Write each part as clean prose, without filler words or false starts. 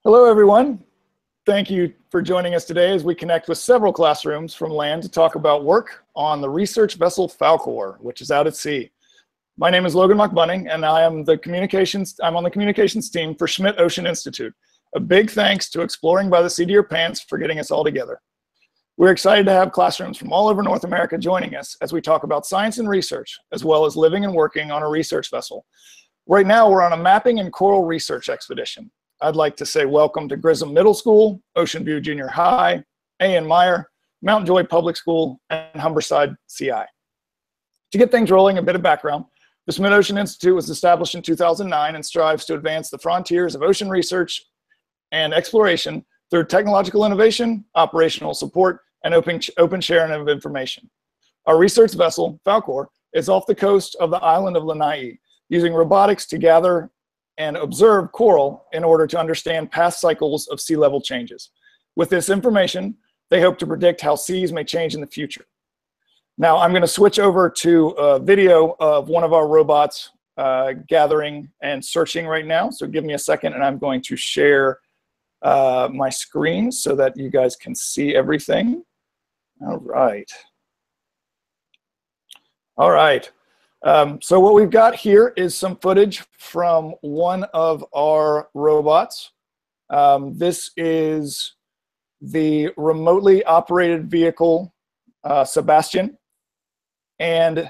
Hello, everyone. Thank you for joining us today as we connect with several classrooms from land to talk about work on the Research Vessel Falkor, which is out at sea. My name is Logan Mockbunning, and I'm on the communications team for Schmidt Ocean Institute. A big thanks to Exploring by the Seat of Your Pants for getting us all together. We're excited to have classrooms from all over North America joining us as we talk about science and research, as well as living and working on a research vessel. Right now, we're on a mapping and coral research expedition. I'd like to say welcome to Grissom Middle School, Ocean View Junior High, A.N. Meyer, Mount Joy Public School, and Humberside CI. To get things rolling, a bit of background. The Schmidt Ocean Institute was established in 2009 and strives to advance the frontiers of ocean research and exploration through technological innovation, operational support, and open sharing of information. Our research vessel, Falkor, is off the coast of the island of Lanai, using robotics to gather and observe coral in order to understand past cycles of sea level changes. With this information, they hope to predict how seas may change in the future. Now, I'm going to switch over to a video of one of our robots gathering and searching right now. So give me a second, and I'm going to share my screen so that you guys can see everything. All right. All right. So what we've got here is some footage from one of our robots. This is the remotely operated vehicle, Sebastian. And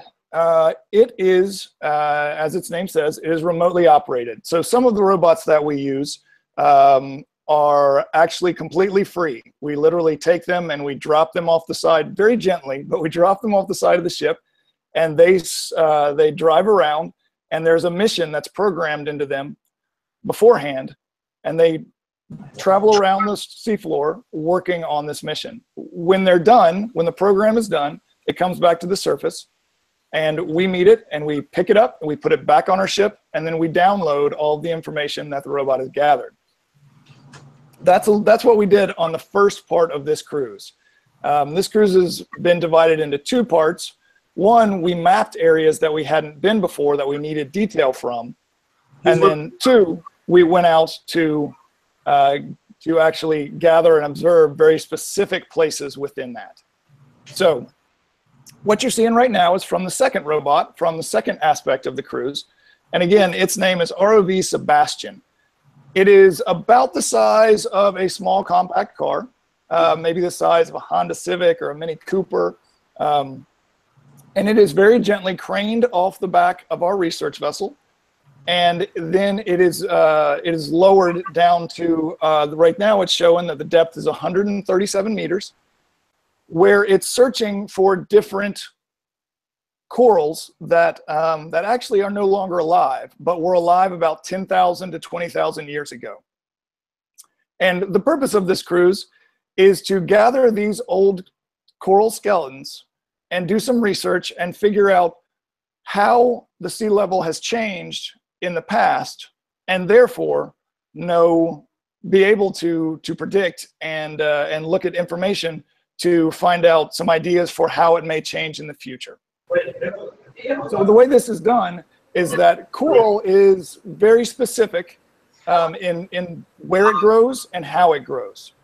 it is, as its name says, it is remotely operated. So some of the robots that we use are actually completely free. We literally take them and we drop them off the side very gently, but we drop them off the side of the ship. And they drive around, and there's a mission that's programmed into them beforehand, and they travel around the seafloor working on this mission. When they're done, when the program is done, it comes back to the surface, and we meet it, and we pick it up, and we put it back on our ship, and then we download all of the information that the robot has gathered. That's what we did on the first part of this cruise. This cruise has been divided into two parts. One, we mapped areas that we hadn't been before that we needed detail from. And then two, we went out to actually gather and observe very specific places within that. So what you're seeing right now is from the second robot, from the second aspect of the cruise. And again, its name is ROV Sebastian. It is about the size of a small compact car, maybe the size of a Honda Civic or a Mini Cooper. And it is very gently craned off the back of our research vessel. And then it is lowered down to, right now it's showing that the depth is 137 meters, where it's searching for different corals that actually are no longer alive, but were alive about 10,000 to 20,000 years ago. And the purpose of this cruise is to gather these old coral skeletons and do some research and figure out how the sea level has changed in the past, and therefore be able to predict and look at information to find out some ideas for how it may change in the future. So the way this is done is that coral is very specific in where it grows and how it grows.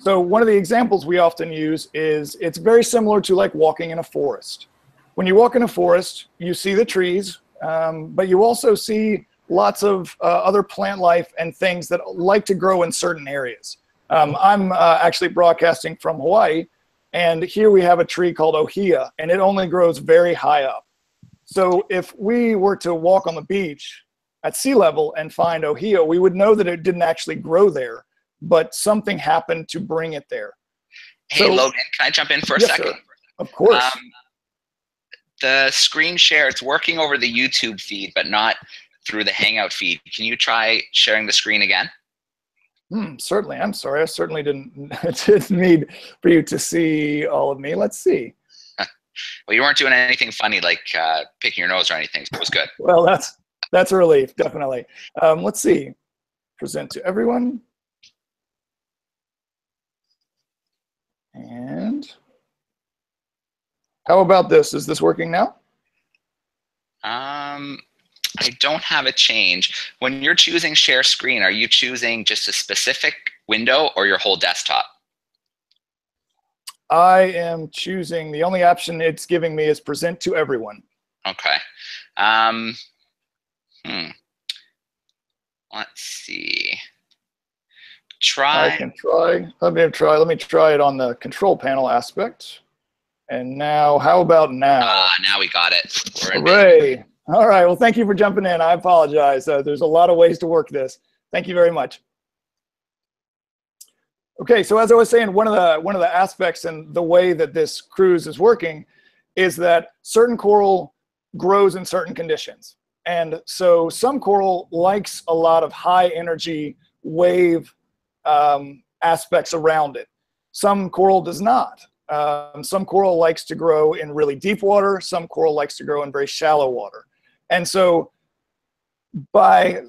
So one of the examples we often use is it's very similar to like walking in a forest. When you walk in a forest, you see the trees, but you also see lots of other plant life and things that like to grow in certain areas. I'm actually broadcasting from Hawaii, and here we have a tree called ohia, and it only grows very high up. So if we were to walk on the beach at sea level and find ohia, we would know that it didn't actually grow there, but something happened to bring it there. Hey, so, Logan, can I jump in for a second? Sir. Of course. The screen share, it's working over the YouTube feed, but not through the Hangout feed. Can you try sharing the screen again? Certainly. I'm sorry. I certainly didn't need for you to see all of me. Let's see. Well, you weren't doing anything funny like picking your nose or anything, so it was good. Well, that's a relief, definitely. Let's see. Present to everyone. And how about this? Is this working now? I don't have a change. When you're choosing share screen, are you choosing just a specific window or your whole desktop? I am choosing, the only option it's giving me is present to everyone. Okay. Let's see. I can try. Let me try it on the control panel aspect. And now, how about now? Now we got it. Hooray. All right. Well, thank you for jumping in. I apologize. There's a lot of ways to work this. Thank you very much. Okay. So as I was saying, one of the aspects and the way that this cruise is working is that certain coral grows in certain conditions. And so some coral likes a lot of high energy wave aspects around it. Some coral does not. Some coral likes to grow in really deep water. Some coral likes to grow in very shallow water. And so by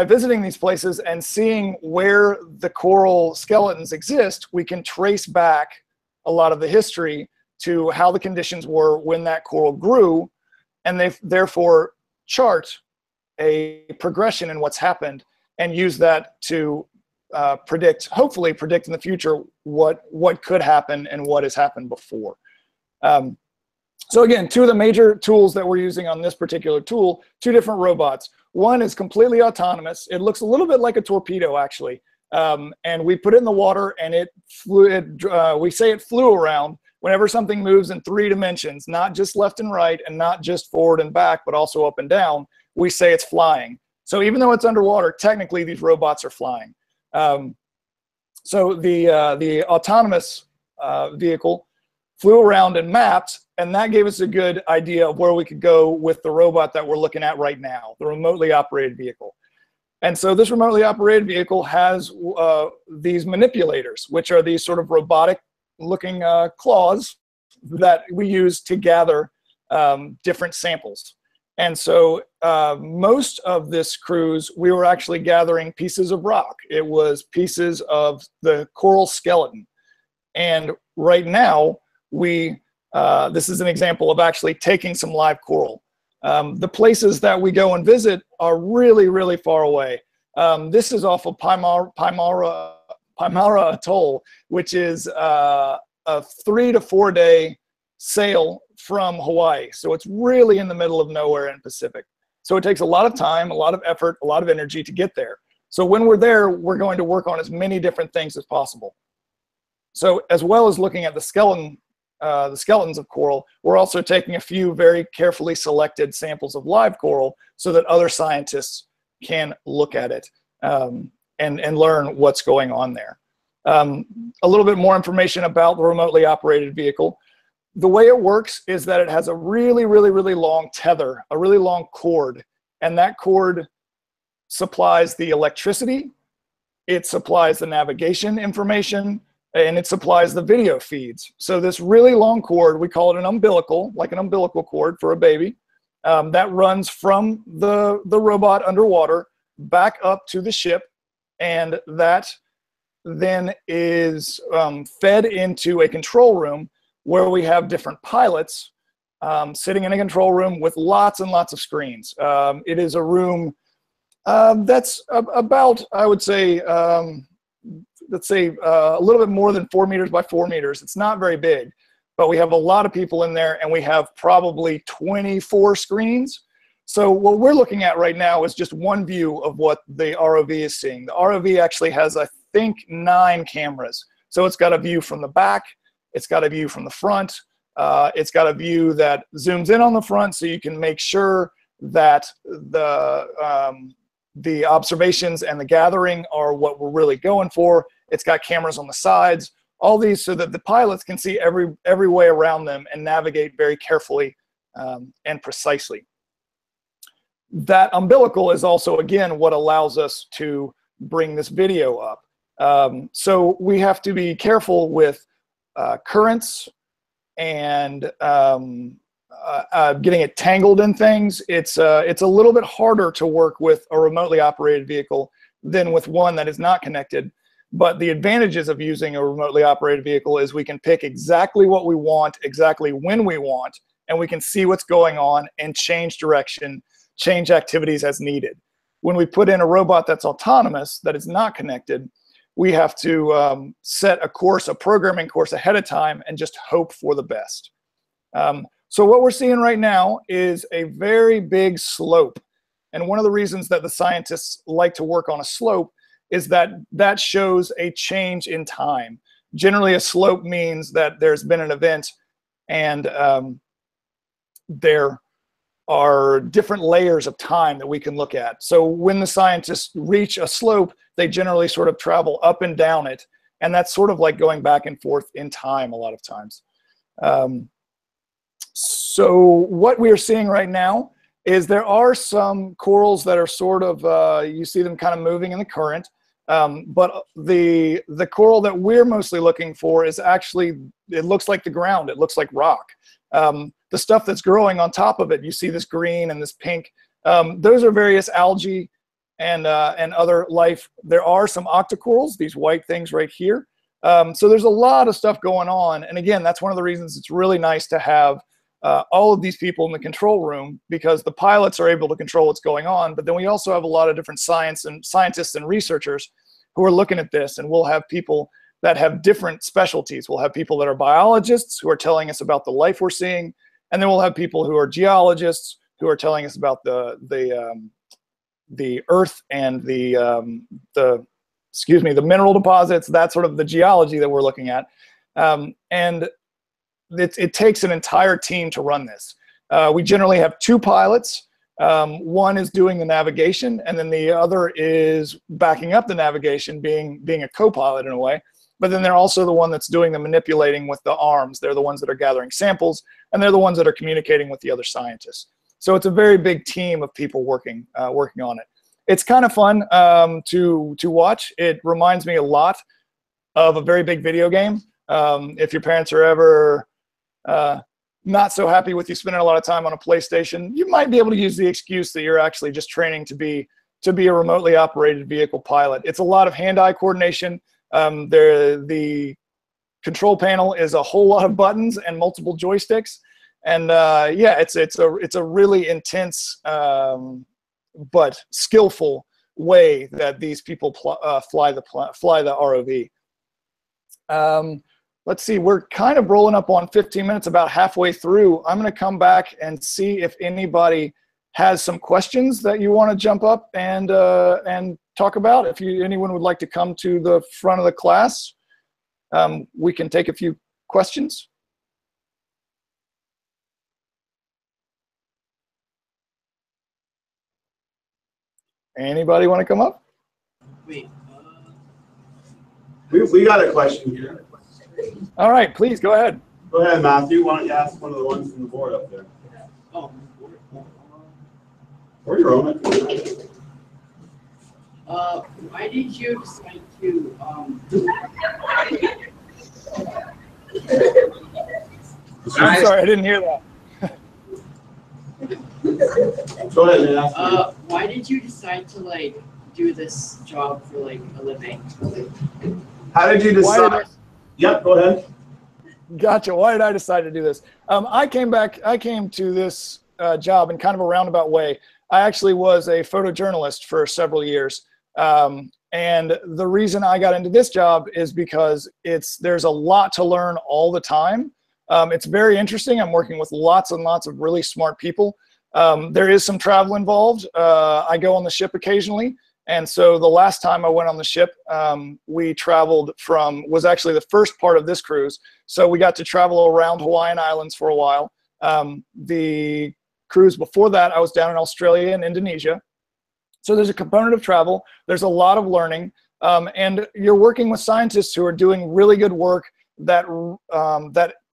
visiting these places and seeing where the coral skeletons exist, we can trace back a lot of the history to how the conditions were when that coral grew, and they therefore chart a progression in what's happened and use that to hopefully predict in the future what could happen and what has happened before. So again, two of the major tools that we're using on this particular tool, two different robots. One is completely autonomous. It looks a little bit like a torpedo, actually. And we put it in the water, and we say it flew around. Whenever something moves in 3 dimensions, not just left and right, and not just forward and back, but also up and down, we say it's flying. So even though it's underwater, technically these robots are flying. So the autonomous vehicle flew around and mapped, and that gave us a good idea of where we could go with the robot that we're looking at right now, the remotely operated vehicle. And so this remotely operated vehicle has these manipulators, which are these sort of robotic looking claws that we use to gather different samples. And so most of this cruise, we were actually gathering pieces of rock. It was pieces of the coral skeleton. And right now, this is an example of actually taking some live coral. The places that we go and visit are really, really far away. This is off of Paimara Atoll, which is a 3 to 4 day sail from Hawaii. So it's really in the middle of nowhere in Pacific. So it takes a lot of time, a lot of effort, a lot of energy to get there. So when we're there, we're going to work on as many different things as possible. So as well as looking at the skeletons of coral, we're also taking a few very carefully selected samples of live coral so that other scientists can look at it and learn what's going on there. A little bit more information about the remotely operated vehicle. The way it works is that it has a really, really, really long tether, a really long cord, and that cord supplies the electricity, it supplies the navigation information, and it supplies the video feeds. So this really long cord, we call it an umbilical, like an umbilical cord for a baby, that runs from the robot underwater back up to the ship, and that then is fed into a control room where we have different pilots sitting in a control room with lots and lots of screens. It is a room that's about, I would say, let's say a little bit more than 4 meters by 4 meters. It's not very big, but we have a lot of people in there, and we have probably 24 screens. So what we're looking at right now is just one view of what the ROV is seeing. The ROV actually has, I think, 9 cameras. So it's got a view from the back, it's got a view from the front, it's got a view that zooms in on the front so you can make sure that the observations and the gathering are what we're really going for. It's got cameras on the sides, all these so that the pilots can see every way around them and navigate very carefully and precisely. That umbilical is also, again, what allows us to bring this video up. So we have to be careful with currents and getting it tangled in things. It's a little bit harder to work with a remotely operated vehicle than with one that is not connected. But the advantages of using a remotely operated vehicle is we can pick exactly what we want, exactly when we want, and we can see what's going on and change direction change activities as needed. When we put in a robot that's autonomous, that is not connected, we have to set a course, a programming course ahead of time, and just hope for the best. So what we're seeing right now is a very big slope. And one of the reasons that the scientists like to work on a slope is that that shows a change in time. Generally, a slope means that there's been an event and there are different layers of time that we can look at. So when the scientists reach a slope, they generally sort of travel up and down it. And that's sort of like going back and forth in time a lot of times. So what we are seeing right now is there are some corals that are sort of, you see them kind of moving in the current. But the coral that we're mostly looking for is actually, it looks like the ground. It looks like rock. The stuff that's growing on top of it, you see this green and this pink. Those are various algae and other life. There are some octocorals, these white things right here. So there's a lot of stuff going on. And again, that's one of the reasons it's really nice to have all of these people in the control room, because the pilots are able to control what's going on. But then we also have a lot of different scientists and researchers who are looking at this, and we'll have people that have different specialties. We'll have people that are biologists who are telling us about the life we're seeing, and then we'll have people who are geologists who are telling us about the earth and the mineral deposits. That's sort of the geology that we're looking at, and it takes an entire team to run this. We generally have 2 pilots. One is doing the navigation, and then the other is backing up the navigation, being a co-pilot in a way. But then they're also the one that's doing the manipulating with the arms. They're the ones that are gathering samples, and they're the ones that are communicating with the other scientists. So it's a very big team of people working on it. It's kind of fun to watch. It reminds me a lot of a very big video game. If your parents are ever not so happy with you spending a lot of time on a PlayStation, you might be able to use the excuse that you're actually just training to be a remotely operated vehicle pilot. It's a lot of hand-eye coordination. The control panel is a whole lot of buttons and multiple joysticks, and yeah, it's a really intense but skillful way that these people fly the ROV. Let's see, we're kind of rolling up on 15 minutes, about halfway through. I'm going to come back and see if anybody has some questions that you want to jump up and talk about. If anyone would like to come to the front of the class, we can take a few questions. Anybody want to come up? Wait. We got a question here. All right, please go ahead. Go ahead, Matthew. Why don't you ask one of the ones from the board up there? Oh. Or your own. Why did you decide to I'm sorry, I didn't hear that. Go ahead and ask. Why did you decide to do this job for a living? How did you decide? Yep, go ahead. Gotcha. Why did I decide to do this? I came to this job in kind of a roundabout way. I actually was a photojournalist for several years. And the reason I got into this job is because there's a lot to learn all the time. It's very interesting. I'm working with lots and lots of really smart people. There is some travel involved. I go on the ship occasionally. And so the last time I went on the ship, we traveled was actually the first part of this cruise. So we got to travel around Hawaiian Islands for a while. The cruise before that, I was down in Australia and Indonesia. So there's a component of travel. There's a lot of learning. And you're working with scientists who are doing really good work that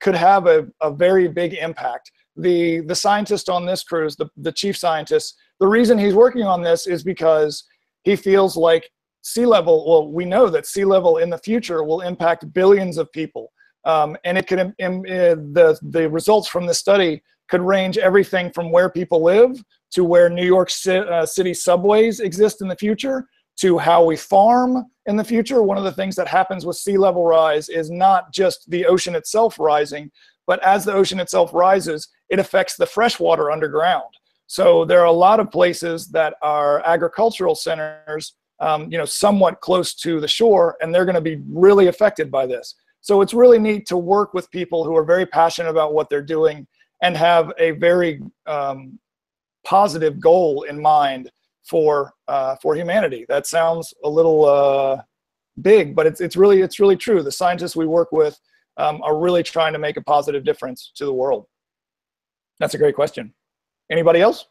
could have a very big impact. The scientist on this cruise, the chief scientist, the reason he's working on this is because he feels like we know that sea level in the future will impact billions of people. And it could, the results from this study could range everything from where people live to where New York City subways exist in the future to how we farm in the future. One of the things that happens with sea level rise is not just the ocean itself rising, but as the ocean itself rises, it affects the fresh water underground. So there are a lot of places that are agricultural centers, you know, somewhat close to the shore, and they're going to be really affected by this. So it's really neat to work with people who are very passionate about what they're doing and have a very positive goal in mind for humanity. That sounds a little big, but it's really true. The scientists we work with are really trying to make a positive difference to the world. That's a great question. Anybody else?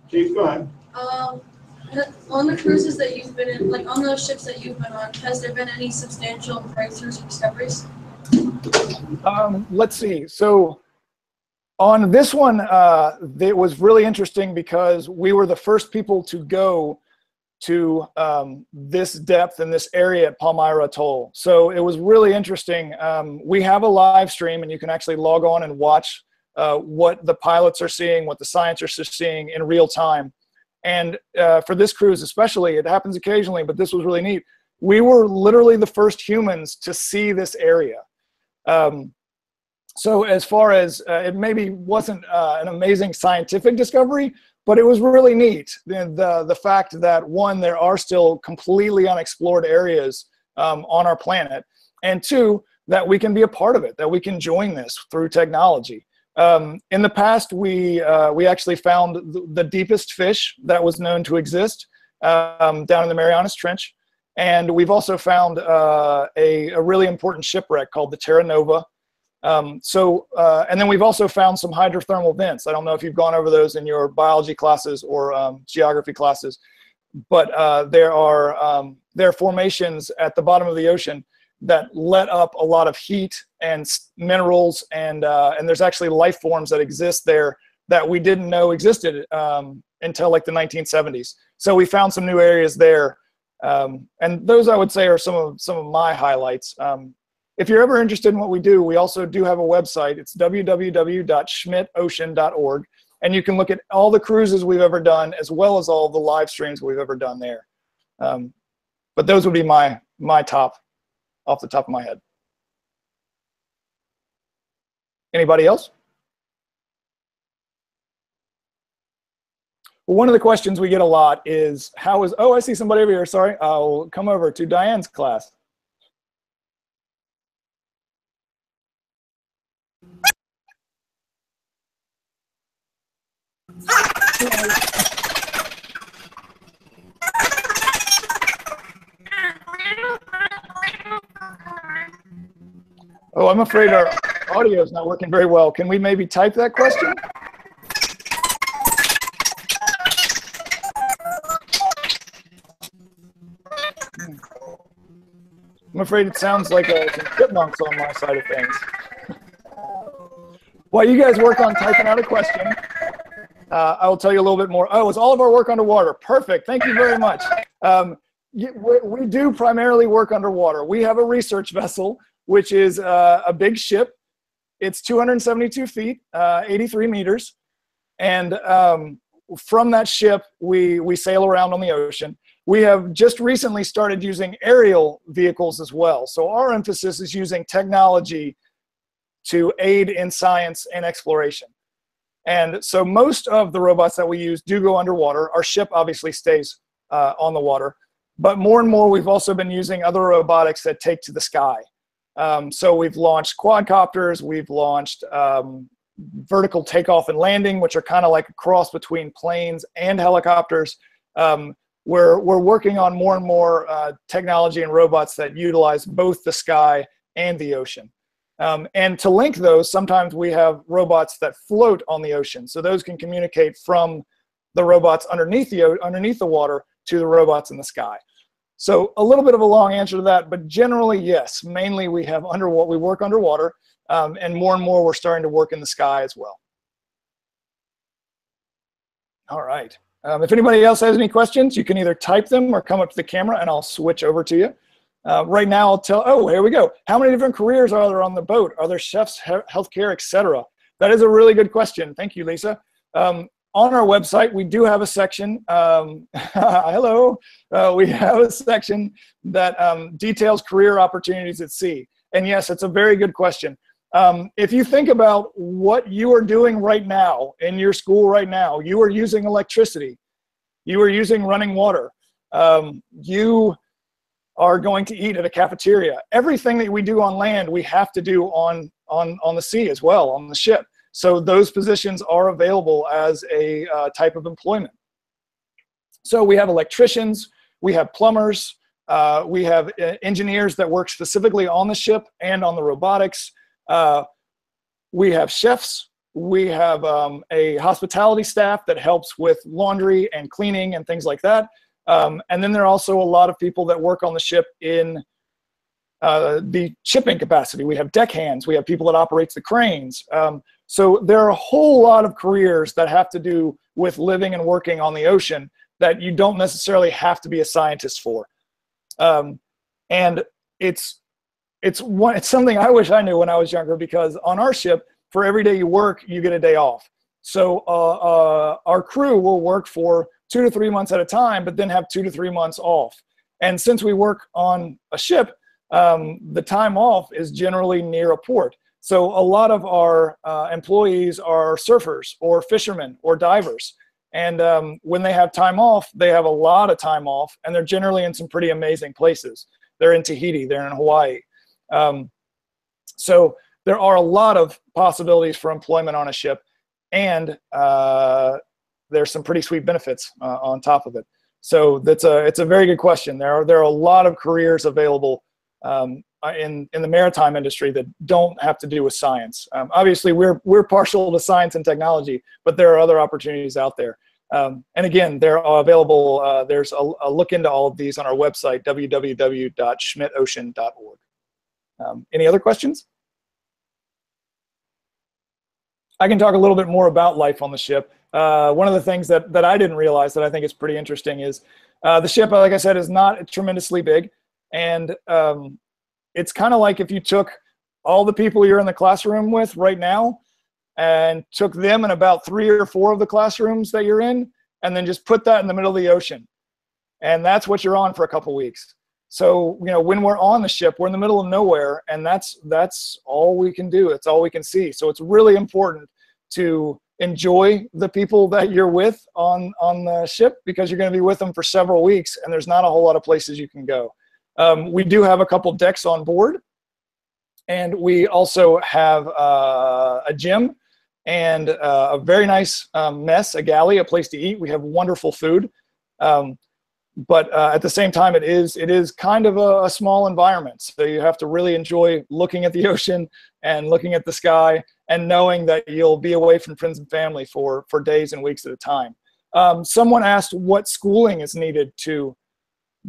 Chief, go ahead. On the cruises that you've been in, like on those ships that you've been on, has there been any substantial breakthroughs or discoveries? Let's see. So on this one, it was really interesting because we were the first people to go to this depth and this area at Palmyra Atoll. So it was really interesting. We have a live stream, and you can actually log on and watch what the pilots are seeing, what the scientists are seeing in real time. And for this cruise especially, it happens occasionally, but this was really neat. We were literally the first humans to see this area. So as far as it maybe wasn't an amazing scientific discovery, but it was really neat. The fact that, one, there are still completely unexplored areas on our planet, and two, that we can be a part of it, that we can join this through technology. In the past, we actually found the deepest fish that was known to exist down in the Marianas Trench. And we've also found a really important shipwreck called the Terra Nova. And then we've also found some hydrothermal vents. I don't know if you've gone over those in your biology classes or geography classes, but there are formations at the bottom of the ocean that let up a lot of heat and minerals, and there's actually life forms that exist there that we didn't know existed until like the 1970s. So we found some new areas there, and those I would say are some of my highlights. If you're ever interested in what we do, we also do have a website. It's www.schmidtocean.org, and you can look at all the cruises we've ever done as well as all the live streams we've ever done there. But those would be my top, off the top of my head. Anybody else? Well, one of the questions we get a lot is, oh, I see somebody over here, sorry. I'll come over to Diane's class. Oh, I'm afraid our audio is not working very well. Can we maybe type that question? I'm afraid it sounds like some chipmunks on my side of things. While you guys work on typing out a question, I will tell you a little bit more. Oh, it's all of our work underwater. Perfect. Thank you very much. We do primarily work underwater. We have a research vessel, which is a big ship. It's 272 feet, 83 meters. And from that ship, we sail around on the ocean. We have just recently started using aerial vehicles as well. So our emphasis is using technology to aid in science and exploration. And so most of the robots that we use do go underwater. Our ship obviously stays on the water. But more and more, we've also been using other robotics that take to the sky. So we've launched quadcopters, we've launched vertical takeoff and landing, which are kind of like a cross between planes and helicopters. We're working on more and more technology and robots that utilize both the sky and the ocean. And to link those, sometimes we have robots that float on the ocean. So those can communicate from the robots underneath the water to the robots in the sky. So a little bit of a long answer to that, but generally, yes. Mainly we work underwater, and more we're starting to work in the sky as well. All right. If anybody else has any questions, you can either type them or come up to the camera and I'll switch over to you. Right now I'll oh, here we go. How many different careers are there on the boat? Are there chefs, healthcare, etc.? That is a really good question. Thank you, Lisa. on our website, we do have a section. Hello. We have a section that details career opportunities at sea. And yes, it's a very good question. If you think about what you are doing right now in your school right now, you are using electricity. You are using running water. You are going to eat at a cafeteria. Everything that we do on land, we have to do on the sea as well, on the ship. So those positions are available as a type of employment. So we have electricians, we have plumbers, we have engineers that work specifically on the ship and on the robotics. We have chefs, we have a hospitality staff that helps with laundry and cleaning and things like that. And then there are also a lot of people that work on the ship in the shipping capacity. We have deckhands, we have people that operate the cranes. So there are a whole lot of careers that have to do with living and working on the ocean that you don't necessarily have to be a scientist for. And it's something I wish I knew when I was younger, because on our ship, for every day you work, you get a day off. So our crew will work for 2 to 3 months at a time, but then have 2 to 3 months off. And since we work on a ship, the time off is generally near a port. So a lot of our employees are surfers or fishermen or divers. And when they have time off, they have a lot of time off, and they're generally in some pretty amazing places. They're in Tahiti, they're in Hawaii. So there are a lot of possibilities for employment on a ship, and there's some pretty sweet benefits on top of it. So it's a very good question. There are a lot of careers available in the maritime industry that don't have to do with science. Obviously, we're partial to science and technology, but there are other opportunities out there. And again, they're available. There's a look into all of these on our website, www.schmidtocean.org. Any other questions? I can talk a little bit more about life on the ship. One of the things that I didn't realize that I think is pretty interesting is the ship, like I said, is not tremendously big. And it's kind of like if you took all the people you're in the classroom with right now and took them in about 3 or 4 of the classrooms that you're in, and then just put that in the middle of the ocean. And that's what you're on for a couple weeks. So, you know, when we're on the ship, we're in the middle of nowhere, and that's all we can do. It's all we can see. So it's really important to enjoy the people that you're with on the ship, because you're going to be with them for several weeks, and there's not a whole lot of places you can go. We do have a couple decks on board, and we also have a gym and a very nice mess, a galley, a place to eat. We have wonderful food, but at the same time, it is kind of a small environment. So you have to really enjoy looking at the ocean and looking at the sky, and knowing that you'll be away from friends and family for days and weeks at a time. Someone asked what schooling is needed to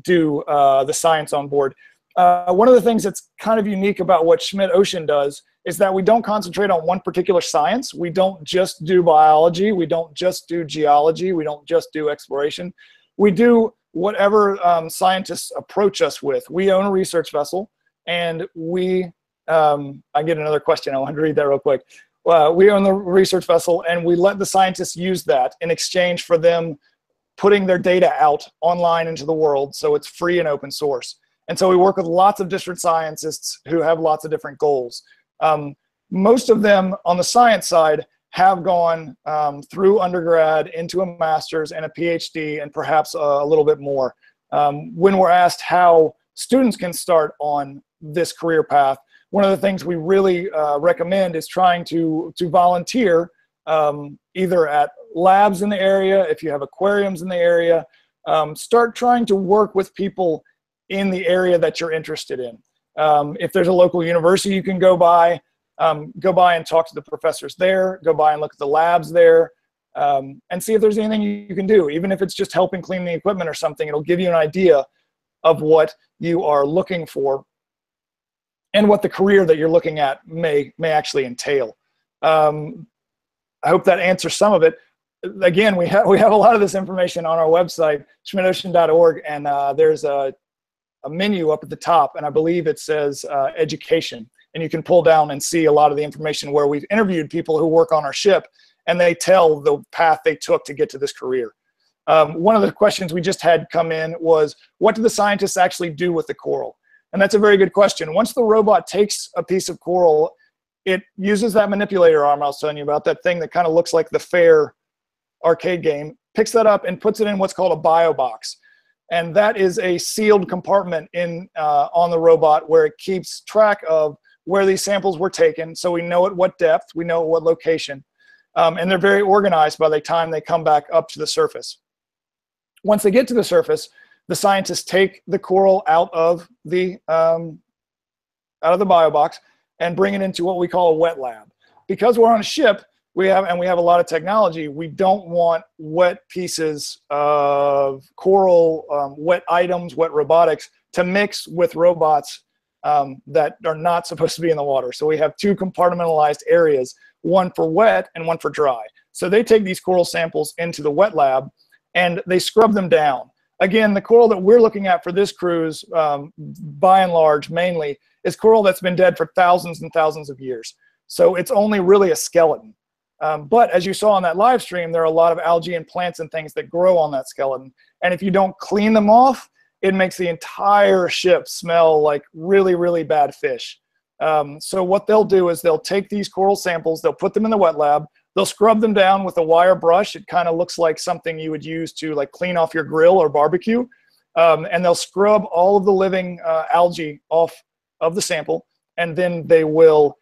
do the science on board. One of the things that's kind of unique about what Schmidt Ocean does is that we don't concentrate on one particular science. We don't just do biology. We don't just do geology. We don't just do exploration. We do whatever scientists approach us with. We own a research vessel, and I get another question. I want to read that real quick. We own the research vessel, and we let the scientists use that in exchange for them putting their data out online into the world, so it's free and open source. And so we work with lots of different scientists who have lots of different goals. Most of them on the science side have gone through undergrad into a master's and a PhD, and perhaps a little bit more. When we're asked how students can start on this career path, one of the things we really recommend is trying to volunteer either at labs in the area. If you have aquariums in the area, start trying to work with people in the area that you're interested in. If there's a local university you can go by and talk to the professors there, go by and look at the labs there, and see if there's anything you can do. Even if it's just helping clean the equipment or something, it'll give you an idea of what you are looking for and what the career that you're looking at may actually entail. I hope that answers some of it. Again, we have a lot of this information on our website, schmidtocean.org, and there's a menu up at the top, and I believe it says education. And you can pull down and see a lot of the information where we've interviewed people who work on our ship and they tell the path they took to get to this career. One of the questions we just had come in was, what do the scientists actually do with the coral? And that's a very good question. Once the robot takes a piece of coral, it uses that manipulator arm I was telling you about, that thing that kind of looks like the Fair arcade game, picks that up and puts it in what's called a bio box. And that is a sealed compartment on the robot where it keeps track of where these samples were taken, so we know at what depth, we know at what location. And they're very organized by the time they come back up to the surface. Once they get to the surface, the scientists take the coral out of the bio box and bring it into what we call a wet lab. Because we're on a ship, we have a lot of technology, we don't want wet pieces of coral, wet items, wet robotics to mix with robots that are not supposed to be in the water. So we have two compartmentalized areas, one for wet and one for dry. So they take these coral samples into the wet lab and they scrub them down. Again, the coral that we're looking at for this cruise, by and large, mainly, is coral that's been dead for thousands and thousands of years. So it's only really a skeleton. But as you saw on that live stream, there are a lot of algae and plants and things that grow on that skeleton. And if you don't clean them off, it makes the entire ship smell like really, really bad fish. So what they'll do is they'll take these coral samples, they'll put them in the wet lab, they'll scrub them down with a wire brush. It kind of looks like something you would use to like clean off your grill or barbecue. And they'll scrub all of the living algae off of the sample, and then they will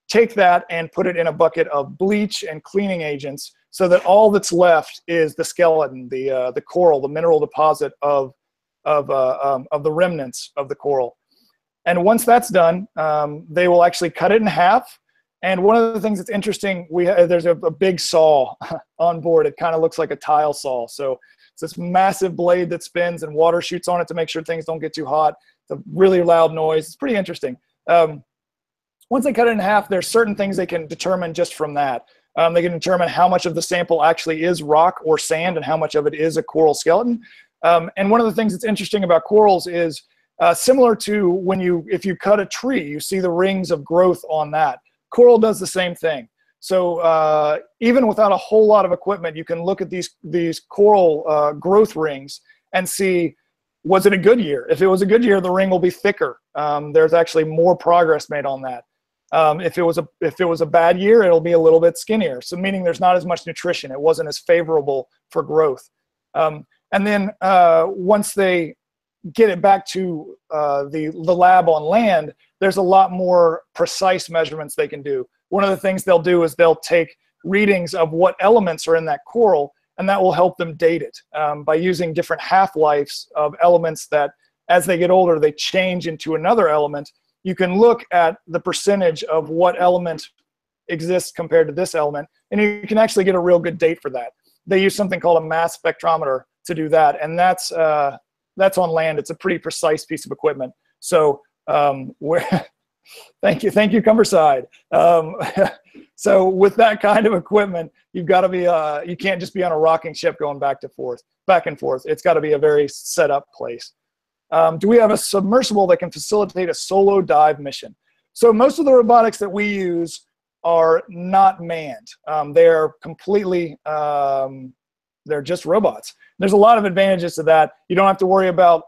take that and put it in a bucket of bleach and cleaning agents so that all that's left is the skeleton, the coral, the mineral deposit of the remnants of the coral. And once that's done, they will actually cut it in half. And one of the things that's interesting, there's a big saw on board. It kind of looks like a tile saw. So it's this massive blade that spins and water shoots on it to make sure things don't get too hot. It's a really loud noise. It's pretty interesting. Once they cut it in half, there's certain things they can determine just from that. They can determine how much of the sample actually is rock or sand and how much of it is a coral skeleton. And one of the things that's interesting about corals is similar to if you cut a tree, you see the rings of growth on that. Coral does the same thing. So even without a whole lot of equipment, you can look at these coral growth rings and see, was it a good year? If it was a good year, the ring will be thicker. There's actually more progress made on that. If it was a bad year, it'll be a little bit skinnier. So meaning there's not as much nutrition. It wasn't as favorable for growth. And then once they get it back to the lab on land, there's a lot more precise measurements they can do. One of the things they'll do is they'll take readings of what elements are in that coral, and that will help them date it by using different half-lives of elements that, as they get older, they change into another element. You can look at the percentage of what element exists compared to this element, and you can actually get a real good date for that. They use something called a mass spectrometer to do that, and that's on land. It's a pretty precise piece of equipment. So thank you, Cumberside. So with that kind of equipment, you've got to be you can't just be on a rocking ship going back and forth. It's got to be a very set up place. Do we have a submersible that can facilitate a solo dive mission? So most of the robotics that we use are not manned. They're completely, they're just robots. There's a lot of advantages to that. You don't have to worry about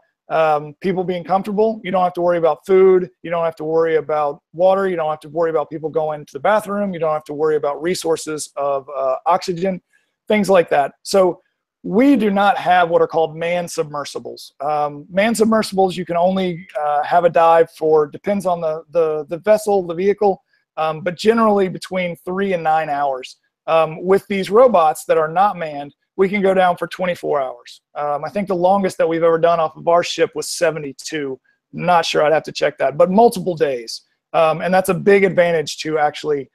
people being comfortable. You don't have to worry about food. You don't have to worry about water. You don't have to worry about people going to the bathroom. You don't have to worry about resources of oxygen, things like that. So we do not have what are called manned submersibles. Manned submersibles, you can only have a dive for, depends on the vessel, the vehicle, but generally between 3 and 9 hours. With these robots that are not manned, we can go down for 24 hours. I think the longest that we've ever done off of our ship was 72. Not sure, I'd have to check that, but multiple days. And that's a big advantage to actually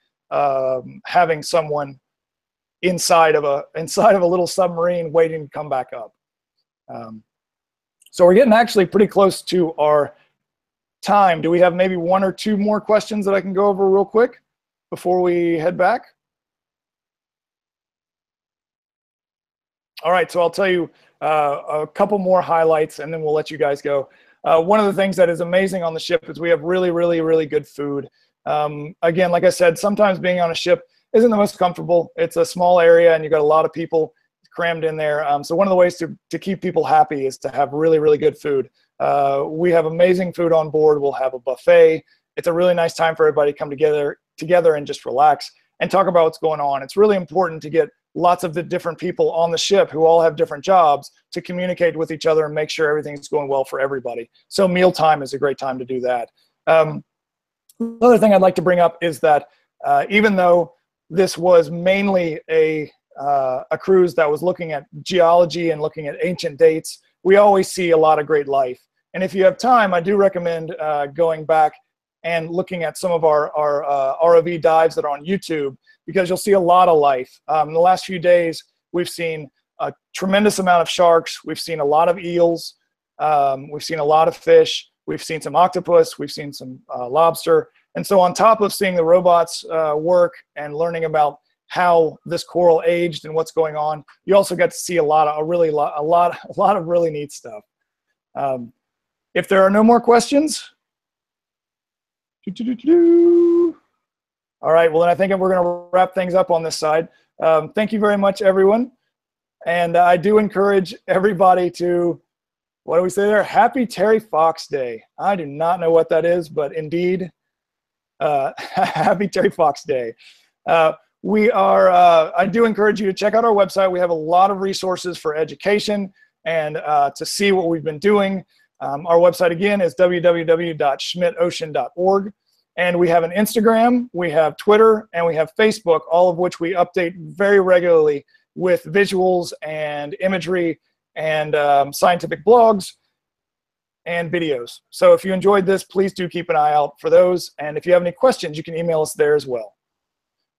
having someone inside of a little submarine waiting to come back up. So we're getting actually pretty close to our time. Do we have maybe 1 or 2 more questions that I can go over real quick before we head back? All right, so I'll tell you a couple more highlights and then we'll let you guys go. One of the things that is amazing on the ship is we have really, really, really good food. Again, like I said, sometimes being on a ship, isn't the most comfortable. It's a small area and you've got a lot of people crammed in there. So one of the ways to keep people happy is to have really, really good food. We have amazing food on board. We'll have a buffet. It's a really nice time for everybody to come together and just relax and talk about what's going on. It's really important to get lots of the different people on the ship who all have different jobs to communicate with each other and make sure everything's going well for everybody. So mealtime is a great time to do that. Another thing I'd like to bring up is that even though this was mainly a cruise that was looking at geology and looking at ancient dates, we always see a lot of great life. And if you have time, I do recommend going back and looking at some of our ROV dives that are on YouTube, because you'll see a lot of life. In the last few days, we've seen a tremendous amount of sharks. We've seen a lot of eels. We've seen a lot of fish. We've seen some octopus. We've seen some lobster. And so on top of seeing the robots work and learning about how this coral aged and what's going on, you also get to see a lot of really neat stuff. If there are no more questions, all right, well, then I think we're going to wrap things up on this side. Thank you very much, everyone. And I do encourage everybody to, what do we say there? Happy Terry Fox Day. I do not know what that is, but indeed, happy Terry Fox Day. I do encourage you to check out our website. We have a lot of resources for education and to see what we've been doing. Our website, again, is www.schmidtocean.org. And we have an Instagram, we have Twitter, and we have Facebook, all of which we update very regularly with visuals and imagery and scientific blogs and videos. So if you enjoyed this, please do keep an eye out for those. And if you have any questions, you can email us there as well.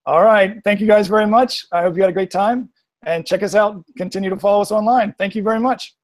All right. Thank you guys very much. I hope you had a great time. And check us out. Continue to follow us online. Thank you very much.